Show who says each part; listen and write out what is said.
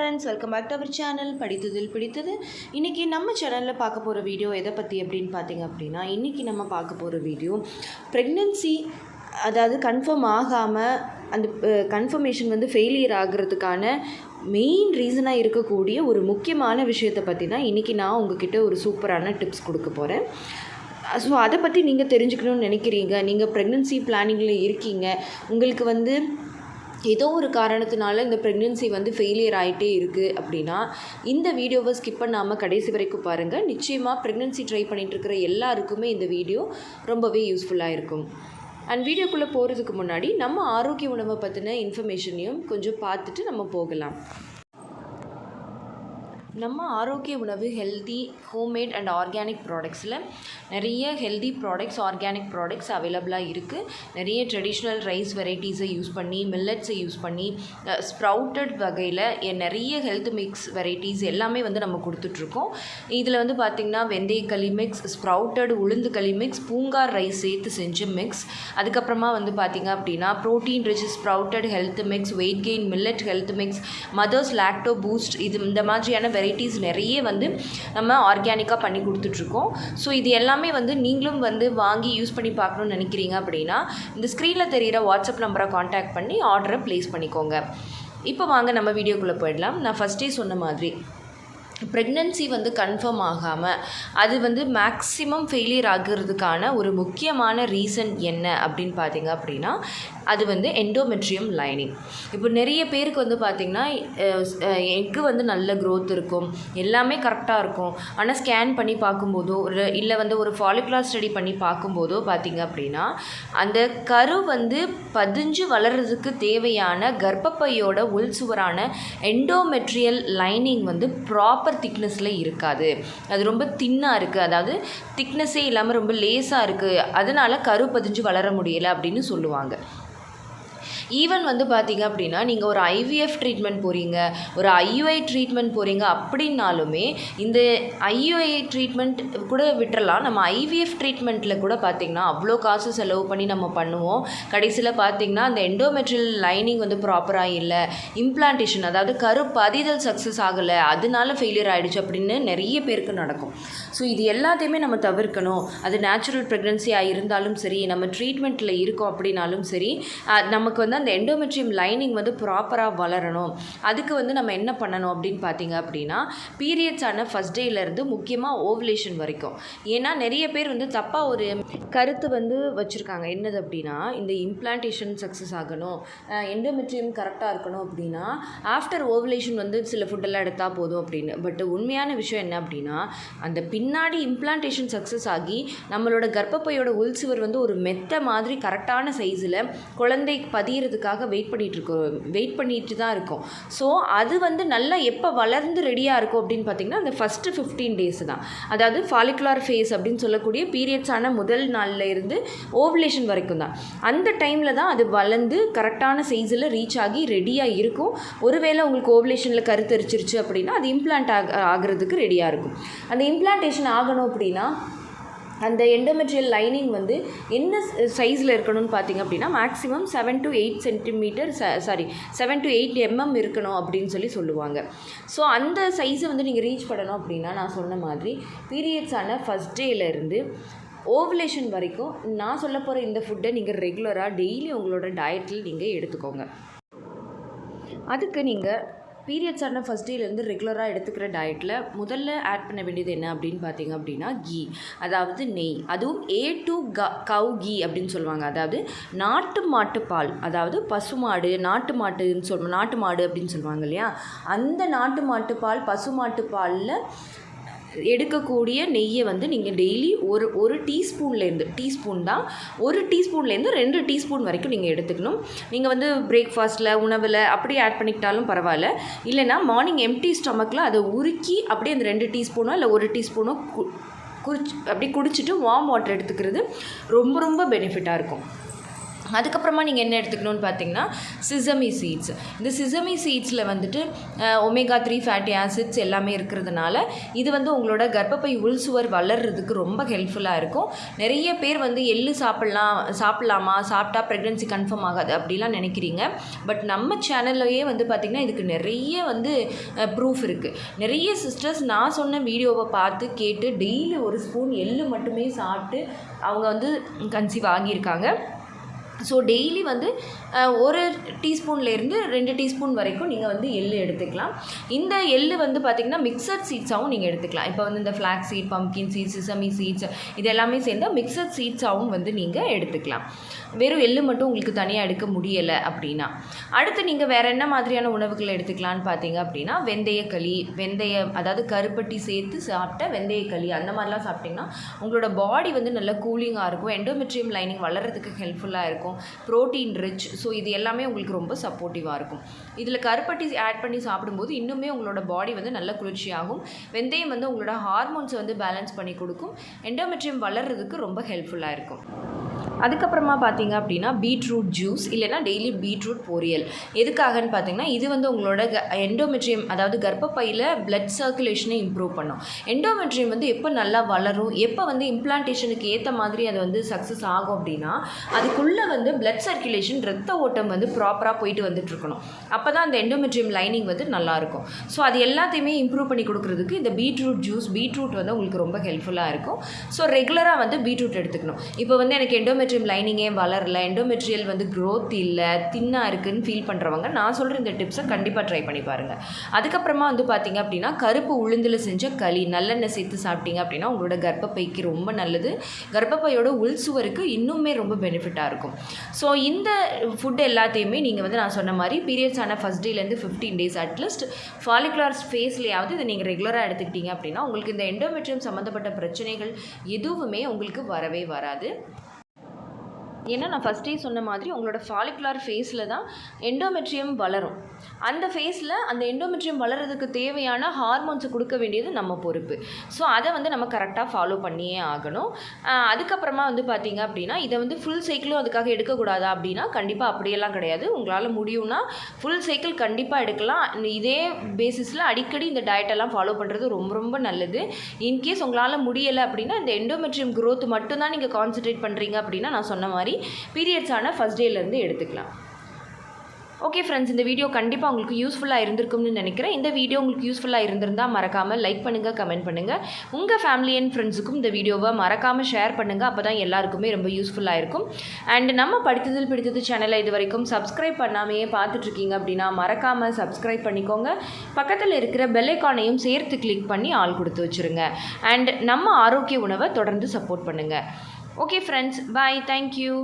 Speaker 1: Friends, welcome back to our channel படித்ததில் பிடித்தது. இன்றைக்கி நம்ம சேனலில் பார்க்க போகிற வீடியோ எதை பற்றி அப்படின்னு பார்த்தீங்க அப்படின்னா, இன்றைக்கி நம்ம பார்க்க போகிற வீடியோ ப்ரெக்னென்சி அதாவது கன்ஃபார்ம் ஆகாமல் அந்த கன்ஃபர்மேஷன் வந்து ஃபெயிலியர் ஆகிறதுக்கான மெயின் ரீசனாக இருக்கக்கூடிய ஒரு முக்கியமான விஷயத்தை பற்றி தான் இன்றைக்கி நான் உங்ககிட்ட ஒரு சூப்பரான டிப்ஸ் கொடுக்க போகிறேன். ஸோ அதை பற்றி நீங்கள் தெரிஞ்சுக்கணும்னு நினைக்கிறீங்க, நீங்கள் ப்ரெக்னென்சி பிளானிங்கில் இருக்கீங்க, உங்களுக்கு வந்து ஏதோ ஒரு காரணத்தினால இந்த ப்ரெக்னென்சி வந்து ஃபெயிலியர் ஆகிட்டே இருக்குது அப்படின்னா இந்த வீடியோவை ஸ்கிப் பண்ணாமல் கடைசி வரைக்கும் பாருங்கள். நிச்சயமாக ப்ரெக்னென்சி ட்ரை பண்ணிகிட்ருக்கிற எல்லாருக்குமே இந்த வீடியோ ரொம்பவே யூஸ்ஃபுல்லாக இருக்கும். அண்ட் வீடியோக்குள்ளே போகிறதுக்கு முன்னாடி நம்ம ஆரோக்கிய உணவை பற்றின இன்ஃபர்மேஷனையும் கொஞ்சம் பார்த்துட்டு நம்ம போகலாம். நம்ம ஆரோக்கிய உணவு ஹெல்தி ஹோம்மேட் அண்ட் ஆர்கானிக் ப்ராடக்ட்ஸில் நிறைய ஹெல்தி ப்ராடக்ட்ஸ், ஆர்கானிக் ப்ராடக்ட்ஸ் அவைலபிளாக இருக்குது. நிறைய ட்ரெடிஷ்னல் ரைஸ் வெரைட்டிஸை யூஸ் பண்ணி, மில்லட்ஸை யூஸ் பண்ணி, ஸ்ப்ரவுட்டட் வகையில் நிறைய ஹெல்த் மிக்ஸ் வெரைட்டிஸ் எல்லாமே வந்து நம்ம கொடுத்துட்ருக்கோம். இதில் வந்து பார்த்திங்கன்னா வெந்தயக்களி மிக்ஸ், ஸ்ப்ரவுட்டட் உளுந்து களி மிக்ஸ், பூங்கார் ரைஸ் சேர்த்து செஞ்ச மிக்ஸ், அதுக்கப்புறமா வந்து பார்த்திங்க அப்படின்னா protein rich sprouted health mix, weight gain millet health mix, mothers lacto boost, இந்த மாதிரியான வெரைட்டிஸ் நிறைய வந்து நம்ம ஆர்கானிக்காக பண்ணி கொடுத்துட்ருக்கோம். ஸோ இது எல்லாமே வந்து நீங்களும் வந்து வாங்கி யூஸ் பண்ணி பார்க்கணுன்னு நினைக்கிறீங்க அப்படின்னா இந்த ஸ்க்ரீனில் தெரிகிற வாட்ஸ்அப் நம்பரை காண்டாக்ட் பண்ணி ஆர்டரை ப்ளேஸ் பண்ணிக்கோங்க. இப்போ வாங்க நம்ம வீடியோக்குள்ளே போயிடலாம். நான் ஃபஸ்ட்டே சொன்ன மாதிரி ப்ரெக்னென்சி வந்து கன்ஃபார்ம் ஆகாமல் அது வந்து மேக்ஸிமம் ஃபெயிலியர் ஆகிறதுக்கான ஒரு முக்கியமான ரீசன் என்ன அப்படின்னு பார்த்தீங்க அப்படின்னா அது வந்து எண்டோமெட்ரியம் லைனிங். இப்போ நிறைய பேருக்கு வந்து பார்த்திங்கன்னா எக்கு வந்து நல்ல க்ரோத் இருக்கும், எல்லாமே கரெக்டாக இருக்கும். ஆனால் ஸ்கேன் பண்ணி பார்க்கும்போதோ இல்லை வந்து ஒரு ஃபாலிகுலர் ஸ்டடி பண்ணி பார்க்கும்போதோ பார்த்திங்க அப்படின்னா அந்த கரு வந்து பதிஞ்சு வளர்கிறதுக்கு தேவையான கர்ப்பப்பையோட உள் சுவரான எண்டோமெட்ரியல் லைனிங் வந்து ப்ராப்பர் திக்னஸில் இருக்காது. அது ரொம்ப தின்னாக இருக்குது, அதாவது திக்னஸே இல்லாமல் ரொம்ப லேஸாக இருக்குது, அதனால் கரு பதிஞ்சு வளர முடியலை அப்படின்னு சொல்லுவாங்க. ஈவன் வந்து பார்த்திங்க அப்படின்னா நீங்கள் ஒரு ஐவிஎஃப் ட்ரீட்மெண்ட் போகிறீங்க, ஒரு ஐயுஐ ட்ரீட்மெண்ட் போகிறீங்க அப்படின்னாலுமே இந்த ஐயுஐ ட்ரீட்மெண்ட் கூட விட்டுறலாம். நம்ம ஐவிஎஃப் ட்ரீட்மெண்ட்டில் கூட பார்த்திங்கன்னா அவ்வளோ காசு செலவு பண்ணி நம்ம பண்ணுவோம். கடைசியில் பார்த்திங்கன்னா அந்த எண்டோமெட்ரியல் லைனிங் வந்து ப்ராப்பராக இல்லை, இம்ப்ளான்டேஷன் அதாவது கரு பதிதல் சக்ஸஸ் ஆகலை, அதனால ஃபெயிலியர் ஆகிடுச்சு அப்படின்னு நிறைய பேருக்கு நடக்கும். ஸோ இது எல்லாத்தையுமே நம்ம தவிர்க்கணும். அது நேச்சுரல் ப்ரெக்னென்சியாக இருந்தாலும் சரி, நம்ம ட்ரீட்மெண்ட்டில் இருக்கோம் அப்படின்னாலும் சரி, நமக்கு வந்து அந்த எண்டோமெட்ரியம் லைனிங் வந்து ப்ராப்பராக வளரணும். அதுக்கு வந்து நம்ம என்ன பண்ணணும் அப்படின்னு பார்த்தீங்க அப்படின்னா பீரியட்ஸ் ஆன ஃபஸ்ட் டேலேருந்து முக்கியமாக ஓவலேஷன் வரைக்கும். ஏன்னா நிறைய பேர் வந்து தப்பாக ஒரு கருத்து வந்து வச்சுருக்காங்க. என்னது அப்படின்னா இந்த இம்ப்ளான்டேஷன் சக்ஸஸ் ஆகணும், எண்டோமெட்ரியம் கரெக்டாக இருக்கணும் அப்படின்னா ஆஃப்டர் ஓவலேஷன் வந்து சில ஃபுட்டெல்லாம் எடுத்தால் போதும் அப்படின்னு. பட் உண்மையான விஷயம் என்ன அப்படின்னா அந்த பின்னாடி இம்ப்ளான்டேஷன் சக்ஸஸ் ஆகி நம்மளோட கர்ப்பப்பையோட உள்சுவர் வந்து ஒரு மெத்த மாதிரி கரெக்டான சைஸில் குழந்தை பதியறதுக்காக வெயிட் பண்ணிட்டு தான் இருக்கும். ஸோ அது வந்து நல்லா எப்போ வளர்ந்து ரெடியாக இருக்கும் அப்படின்னு பார்த்திங்கன்னா அந்த ஃபஸ்ட்டு 15 days தான், அதாவது ஃபாலிகுலர் ஃபேஸ் அப்படின்னு சொல்லக்கூடிய பீரியட்ஸான முதல் நாளில் இருந்து ஓவலேஷன் வரைக்கும் தான். அந்த டைமில் தான் அது வளர்ந்து கரெக்டான சைஸில் ரீச் ஆகி ரெடியாக இருக்கும். ஒருவேளை உங்களுக்கு ஓவலேஷனில் கருத்தரிச்சிருச்சு அப்படின்னா அது இம்ப்ளான்ட் ஆகிறதுக்கு ரெடியாக இருக்கும். அந்த இம்ப்ளான்டேஷன் ஆகணும் அப்படின்னா அந்த எண்டோமெட்ரியல் லைனிங் வந்து என்ன சைஸில் இருக்கணும்னு பார்த்திங்க அப்படின்னா maximum 7 to 8 centimetre 7 to 8 mm இருக்கணும் அப்படின்னு சொல்லுவாங்க. ஸோ அந்த சைஸை வந்து நீங்கள் ரீச் பண்ணணும் அப்படின்னா நான் சொன்ன மாதிரி பீரியட்ஸான ஃபஸ்ட் டேலேருந்து ஓவலேஷன் வரைக்கும் நான் சொல்ல போகிற இந்த ஃபுட்டை நீங்கள் ரெகுலராக டெய்லி உங்களோட டயட்டில் நீங்கள் எடுத்துக்கோங்க. அதுக்கு நீங்கள் பீரியட்ஸான ஃபஸ்ட் டேலேருந்து ரெகுலராக எடுத்துக்கிற டயட்டில் முதல்ல ஆட் பண்ண வேண்டியது என்ன அப்படின்னு பார்த்தீங்க அப்படின்னா கீ, அதாவது நெய். அதுவும் A2 கவ் கீ அப்படின்னு சொல்லுவாங்க. அதாவது நாட்டு மாட்டு பால், அதாவது பசுமாடு நாட்டு மாடு அப்படின்னு சொல்லுவாங்க இல்லையா, அந்த நாட்டு மாட்டு பால் பசுமாட்டு பாலில் எடுக்கக்கூடிய நெய்யை வந்து நீங்கள் டெய்லி ஒரு டீஸ்பூன்லேருந்து 2 டீஸ்பூன் வரைக்கும் நீங்கள் எடுத்துக்கணும். நீங்கள் வந்து பிரேக்ஃபாஸ்ட்டில் உணவில் அப்படி ஆட் பண்ணிக்கிட்டாலும் பரவாயில்ல, இல்லைனா மார்னிங் எம்டி ஸ்டொமக்கில் அதை உருக்கி அப்படியே அந்த 2 டீஸ்பூனோ இல்லை 1 டீஸ்பூனோ அப்படி குடிச்சிட்டு வார்ம் வாட்டர் எடுத்துக்கிறது ரொம்ப ரொம்ப பெனிஃபிட்டாக இருக்கும். அதுக்கப்புறமா நீங்கள் என்ன எடுத்துக்கணும்னு பார்த்தீங்கன்னா சிசமி சீட்ஸ். இந்த சிசமி சீட்ஸில் வந்துட்டு omega-3 ஃபேட்டி ஆசிட்ஸ் எல்லாமே இருக்கிறதுனால இது வந்து உங்களோட கர்ப்பப்பை உள்சுவர் வளர்கிறதுக்கு ரொம்ப ஹெல்ப்ஃபுல்லாக இருக்கும். நிறைய பேர் வந்து எள்ளு சாப்பிட்லாமா, சாப்பிட்டா ப்ரெக்னென்சி கன்ஃபார்ம் ஆகாது அப்படிலாம் நினைக்கிறீங்க. பட் நம்ம சேனல்லையே வந்து பார்த்திங்கன்னா இதுக்கு நிறைய வந்து ப்ரூஃப் இருக்குது. நிறைய சிஸ்டர்ஸ் நான் சொன்ன வீடியோவை பார்த்து கேட்டு டெய்லி ஒரு ஸ்பூன் எள்ளு மட்டுமே சாப்பிட்டு அவங்க வந்து கன்சீவ் ஆகியிருக்காங்க. ஸோ டெய்லி வந்து 1 டீஸ்பூன்லேருந்து 2 டீஸ்பூன் வரைக்கும் நீங்கள் வந்து எள்ளு எடுத்துக்கலாம். இந்த எள்ளு வந்து பார்த்திங்கன்னா மிக்சட் சீட்ஸாகவும் நீங்கள் எடுத்துக்கலாம். இப்போ வந்து இந்த flax seed, pumpkin seeds, sesame seeds இது எல்லாமே சேர்ந்தால் மிக்சட் சீட்ஸாகவும் வந்து நீங்கள் எடுத்துக்கலாம். வெறும் எள்ளு மட்டும் உங்களுக்கு தனியாக எடுக்க முடியலை அப்படின்னா. அடுத்து நீங்கள் வேறு என்ன மாதிரியான உணவுகள் எடுத்துக்கலான்னு பார்த்தீங்க அப்படின்னா வெந்தயக்களி, அதாவது கருப்பட்டி சேர்த்து சாப்பிட்ட வெந்தயக்களி அந்த மாதிரிலாம் சாப்பிட்டிங்கன்னா உங்களோட பாடி வந்து நல்லா கூலிங்காக இருக்கும். எண்டோமெட்ரியம் லைனிங் வளர்கிறதுக்கு ஹெல்ப்ஃபுல்லாக இருக்கும். Protein rich. ஸோ இது எல்லாமே உங்களுக்கு ரொம்ப சப்போர்ட்டிவாக இருக்கும். இதில் கருப்பட்டி ஆட் பண்ணி சாப்பிடும்போது இன்னுமே உங்களோட பாடி வந்து நல்ல குளிர்ச்சியாகும். வெந்தயம் வந்து உங்களோட ஹார்மோன்ஸை வந்து பேலன்ஸ் பண்ணி கொடுக்கும். எண்டோமெட்ரியம் வளர்கிறதுக்கு ரொம்ப ஹெல்ப்ஃபுல்லாக இருக்கும். அதுக்கப்புறமா பார்த்தீங்க அப்படின்னா பீட்ரூட் ஜூஸ் இல்லைனா டெய்லி பீட்ரூட் பொரியல். எதுக்காகன்னு பார்த்தீங்கன்னா இது வந்து உங்களோட எண்டோமெட்ரியம் அதாவது கர்ப்பப்பையில் பிளட் சர்க்குலேஷனை இம்ப்ரூவ் பண்ணும். எண்டோமெட்ரியம் வந்து எப்போ நல்லா வளரும், எப்போ வந்து இம்ப்ளான்டேஷனுக்கு ஏற்ற மாதிரி அது வந்து சக்ஸஸ் ஆகும் அப்படின்னா அதுக்குள்ளே வந்து பிளட் சர்க்குலேஷன் ரத்த ஓட்டம் வந்து ப்ராப்பராக போயிட்டு வந்துட்டு இருக்கணும். அப்போ தான் அந்த எண்டோமெட்ரியம் லைனிங் வந்து நல்லாயிருக்கும். ஸோ அது எல்லாத்தையுமே இம்ப்ரூவ் பண்ணி கொடுக்குறதுக்கு இந்த பீட்ரூட் வந்து உங்களுக்கு ரொம்ப ஹெல்ப்ஃபுல்லாக இருக்கும். ஸோ ரெகுலராக வந்து பீட்ரூட் எடுத்துக்கணும். இப்போ வந்து எனக்கு எண்டோமெட்ரியம் லைனிங்கே வளரல, எண்டோமெட்ரியல் வந்து க்ரோத் இல்லை, தின்னாக இருக்குதுன்னு ஃபீல் பண்ணுறவங்க நான் சொல்கிற இந்த டிப்ஸை கண்டிப்பாக ட்ரை பண்ணி பாருங்கள். அதுக்கப்புறமா வந்து பார்த்திங்க அப்படின்னா கருப்பு உளுந்தில் செஞ்ச களி நல்லெண்ணெய் சேர்த்து சாப்பிட்டீங்க அப்படின்னா உங்களோட கர்ப்பப்பைக்கு ரொம்ப நல்லது. கர்ப்பப்பையோட உள்சுவருக்கு இன்னுமே ரொம்ப பெனிஃபிட்டாக இருக்கும். ஸோ இந்த ஃபுட் எல்லாத்தையுமே நீங்கள் வந்து நான் சொன்ன மாதிரி பீரியட்ஸ் ஆன ஃபஸ்ட் டேலேருந்து 15 days அட்லீஸ்ட் ஃபாலிகுலர் ஃபேஸ்லேயாவது இதை நீங்கள் ரெகுலராக எடுத்துக்கிட்டீங்க அப்படின்னா உங்களுக்கு இந்த எண்டோமெட்ரியம் சம்மந்தப்பட்ட பிரச்சனைகள் எதுவுமே உங்களுக்கு வரவே வராது. ஏன்னா நான் ஃபஸ்ட்டே சொன்ன மாதிரி உங்களோட ஃபாலிகுலர் ஃபேஸில் தான் எண்டோமெட்ரியம் வளரும். அந்த ஃபேஸில் அந்த எண்டோமெட்ரியம் வளர்கிறதுக்கு தேவையான ஹார்மோன்ஸை கொடுக்க வேண்டியது நம்ம பொறுப்பு. ஸோ அதை வந்து நம்ம கரெக்டாக ஃபாலோ பண்ணியே ஆகணும். அதுக்கப்புறமா வந்து பார்த்திங்க அப்படின்னா இதை வந்து ஃபுல் சைக்கிளும் அதுக்காக எடுக்கக்கூடாதா அப்படின்னா கண்டிப்பாக அப்படியெல்லாம் கிடையாது. உங்களால் முடியும்னா ஃபுல் சைக்கிள் கண்டிப்பாக எடுக்கலாம். இதே பேசிஸில் அடிக்கடி இந்த டயட்டெல்லாம் ஃபாலோ பண்ணுறது ரொம்ப ரொம்ப நல்லது. இன்கேஸ் உங்களால் முடியலை அப்படின்னா இந்த எண்டோமெட்ரியம் க்ரோத் மட்டும்தான் நீங்கள் கான்சன்ட்ரேட் பண்ணுறீங்க அப்படின்னா நான் சொன்ன மாதிரி பீரியட்ஸ் ஆன ஃபஸ்ட் டேலேருந்து எடுத்துக்கலாம். ஓகே ஃப்ரெண்ட்ஸ், இந்த வீடியோ கண்டிப்பாக உங்களுக்கு யூஸ்ஃபுல்லாக இருந்திருக்கும்னு நினைக்கிறேன். இந்த வீடியோ உங்களுக்கு யூஸ்ஃபுல்லாக இருந்திருந்தால் மறக்காமல் லைக் பண்ணுங்கள், கமெண்ட் பண்ணுங்கள். உங்கள் ஃபேமிலி அண்ட் ஃப்ரெண்ட்ஸுக்கும் இந்த வீடியோவை மறக்காமல் ஷேர் பண்ணுங்கள். அப்போ தான் எல்லாருக்குமே ரொம்ப யூஸ்ஃபுல்லாக இருக்கும். அண்ட் நம்ம படித்ததில் பிடித்தது சேனலை இது வரைக்கும் சப்ஸ்கிரைப் பண்ணாமையே பார்த்துட்ருக்கீங்க அப்படின்னா மறக்காமல் சப்ஸ்கிரைப் பண்ணிக்கோங்க. பக்கத்தில் இருக்கிற பெல் ஐகானையும் சேர்த்து கிளிக் பண்ணி ஆல் கொடுத்து வச்சுருங்க. அண்ட் நம்ம ஆரோக்கிய உணவை தொடர்ந்து சப்போர்ட் பண்ணுங்கள். ஓகே ஃப்ரெண்ட்ஸ், பாய், தேங்க்யூ.